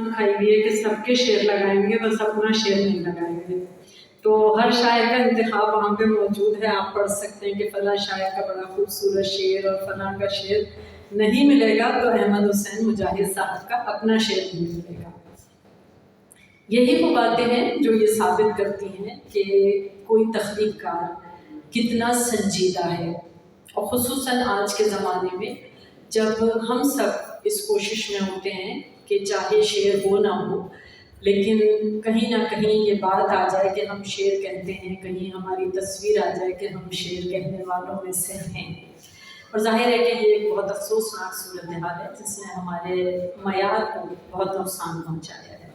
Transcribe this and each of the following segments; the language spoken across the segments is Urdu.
قسم کھائی ہوئی ہے کہ سب کے شعر لگائیں گے بس اپنا شعر نہیں لگائیں گے. تو ہر شاعر کا انتخاب وہاں پہ موجود ہے. آپ پڑھ سکتے ہیں کہ فلاں شاعر کا بڑا خوبصورت شعر اور فلاں کا شعر نہیں ملے گا تو احمد حسین مجاہد صاحب کا اپنا شعر نہیں ملے گا. یہی وہ باتیں ہیں جو یہ ثابت کرتی ہیں کہ کوئی تخلیق کار کتنا سنجیدہ ہے. اور خصوصاً آج کے زمانے میں جب ہم سب اس کوشش میں ہوتے ہیں کہ چاہے شعر ہو نہ ہو لیکن کہیں نہ کہیں یہ بات آ جائے کہ ہم شعر کہتے ہیں, کہیں ہماری تصویر آ جائے کہ ہم شعر کہنے والوں میں سے ہیں. اور ظاہر ہے کہ یہ ایک بہت افسوسناک صورتحال ہے جس نے ہمارے معیار کو بہت نقصان پہنچایا ہے.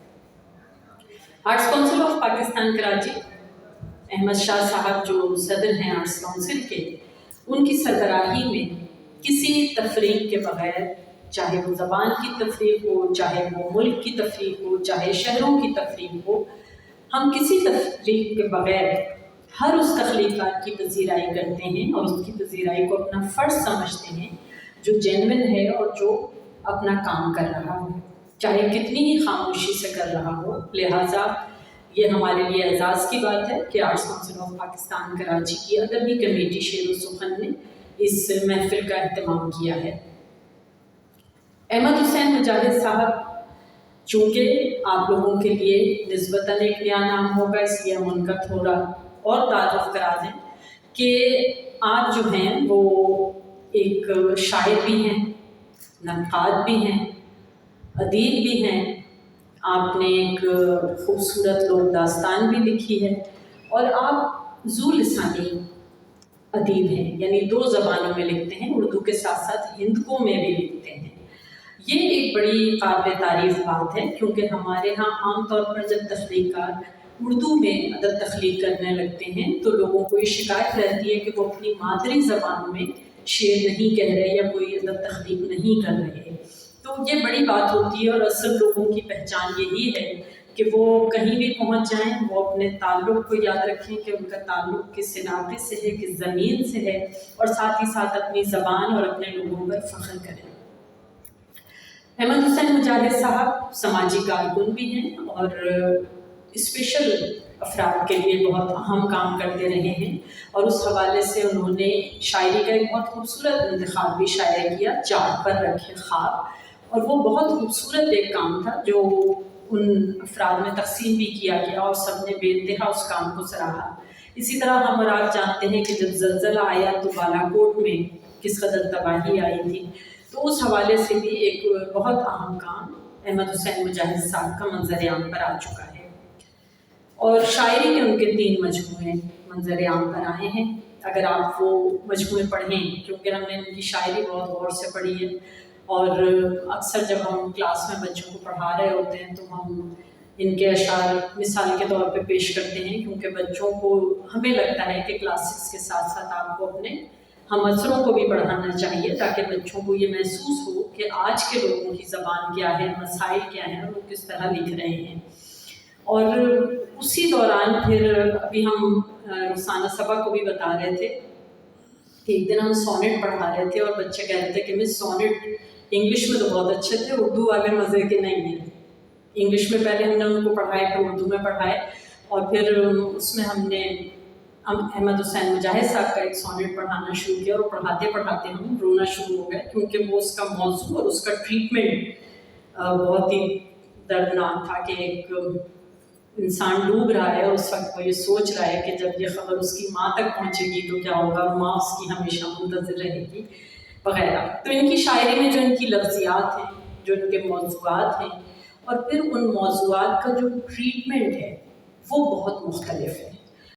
Arts Council of Pakistan Karachi, Ahmed Shah صاحب جو صدر ہیں آرٹس کونسل کے, ان کی سربراہی میں کسی تفریق کے بغیر, چاہے وہ زبان کی تفریق ہو, چاہے وہ ملک کی تفریق ہو, چاہے شہروں کی تفریق ہو, ہم کسی تفریق کے بغیر ہر اس تخلیقات کی پذیرائی کرتے ہیں اور اس کی پذیرائی کو اپنا فرض سمجھتے ہیں جو جینوئن ہے اور جو اپنا کام کر رہا ہے, چاہے کتنی ہی خاموشی سے کر رہا ہو. لہٰذا یہ ہمارے لیے اعزاز کی بات ہے کہ arts Council of Pakistan Karachi کی ادبی کمیٹی شعر و سخن نے اس محفل کا اہتمام کیا ہے. احمد حسین مجاہد صاحب چونکہ آپ لوگوں کے لیے نسبتاً ایک نیا نام ہوگا اس لیے ہم ان کا تھوڑا اور تعارف کرا دیں کہ آپ جو ہیں وہ ایک شاعر بھی ہیں, نقاد بھی ہیں, ادیب بھی ہیں. آپ نے ایک خوبصورت لوک داستان بھی لکھی ہے اور آپ ذو لسانی ادیب ہیں, یعنی 2 زبانوں میں لکھتے ہیں, اردو کے ساتھ ساتھ ہندکوں میں بھی لکھتے ہیں. یہ ایک بڑی قابل تعریف بات ہے کیونکہ ہمارے ہاں عام طور پر جب تخلیق کار اردو میں ادب تخلیق کرنے لگتے ہیں تو لوگوں کو یہ شکایت رہتی ہے کہ وہ اپنی مادری زبان میں شعر نہیں کہہ رہے یا کوئی ادب تخلیق نہیں کر رہے. تو یہ بڑی بات ہوتی ہے اور اصل لوگوں کی پہچان یہی ہے کہ وہ کہیں بھی پہنچ جائیں وہ اپنے تعلق کو یاد رکھیں کہ ان کا تعلق کس علاقے سے ہے, کس زمین سے ہے, اور ساتھ ہی ساتھ اپنی زبان اور اپنے لوگوں پر فخر کریں. احمد حسین مجاہد صاحب سماجی کارکن بھی ہیں اور اسپیشل افراد کے لیے بہت اہم کام کرتے رہے ہیں, اور اس حوالے سے انہوں نے شاعری کا ایک بہت خوبصورت انتخاب بھی شائع کیا, چاند پر رکھے خواب, اور وہ بہت خوبصورت ایک کام تھا جو ان افراد میں تقسیم بھی کیا گیا اور سب نے بے انتہا اس کام کو سراہا. اسی طرح ہم اور آپ جانتے ہیں کہ جب زلزلہ آیا تو بالا کوٹ میں کس قدر تباہی آئی تھی, تو اس حوالے سے بھی ایک بہت اہم کام احمد حسین مجاہد صاحب کا منظر عام پر آ چکا ہے. اور شاعری کے ان کے 3 مجموعے منظر عام پر آئے ہیں. اگر آپ وہ مجموعے پڑھیں, کیونکہ ہم نے ان کی شاعری بہت غور سے پڑھی ہے اور اکثر جب ہم کلاس میں بچوں کو پڑھا رہے ہوتے ہیں تو ہم ان کے اشعار مثال کے طور پہ پیش کرتے ہیں, کیونکہ بچوں کو ہمیں لگتا ہے کہ کلاسکس کے ساتھ ساتھ آپ کو اپنے ہم عصروں کو بھی پڑھانا چاہیے تاکہ بچوں کو یہ محسوس ہو کہ آج کے لوگوں کی زبان کیا ہے, مسائل کیا ہیں, اور وہ کس طرح لکھ رہے ہیں. اور اسی دوران پھر ابھی ہم رخسانہ صبا کو بھی بتا رہے تھے کہ ایک دن ہم سونٹ پڑھا رہے تھے اور بچے کہہ رہے تھے کہ مس سونٹ انگلش میں تو بہت اچھے تھے, اردو والے مزے کے نہیں ہیں. انگلش میں پہلے ہم نے ان کو پڑھائے, پھر اردو میں پڑھائے, اور پھر اس میں ہم نے احمد حسین مجاہد صاحب کا ایک سونٹ پڑھانا شروع کیا, اور پڑھاتے پڑھاتے ہم رونا شروع ہو گئے کیونکہ وہ اس کا موضوع اور اس کا ٹریٹمنٹ بہت ہی دردناک تھا کہ ایک انسان ڈوب رہا ہے اور اس وقت وہ یہ سوچ رہا ہے کہ جب یہ خبر اس کی ماں تک پہنچے گی تو کیا ہوگا, اور ماں اس کی ہمیشہ منتظر رہے گی وغیرہ. تو ان کی شاعری میں جو ان کی لفظیات ہیں, جو ان کے موضوعات ہیں, اور پھر ان موضوعات کا جو ٹریٹمنٹ ہے وہ بہت مختلف ہے.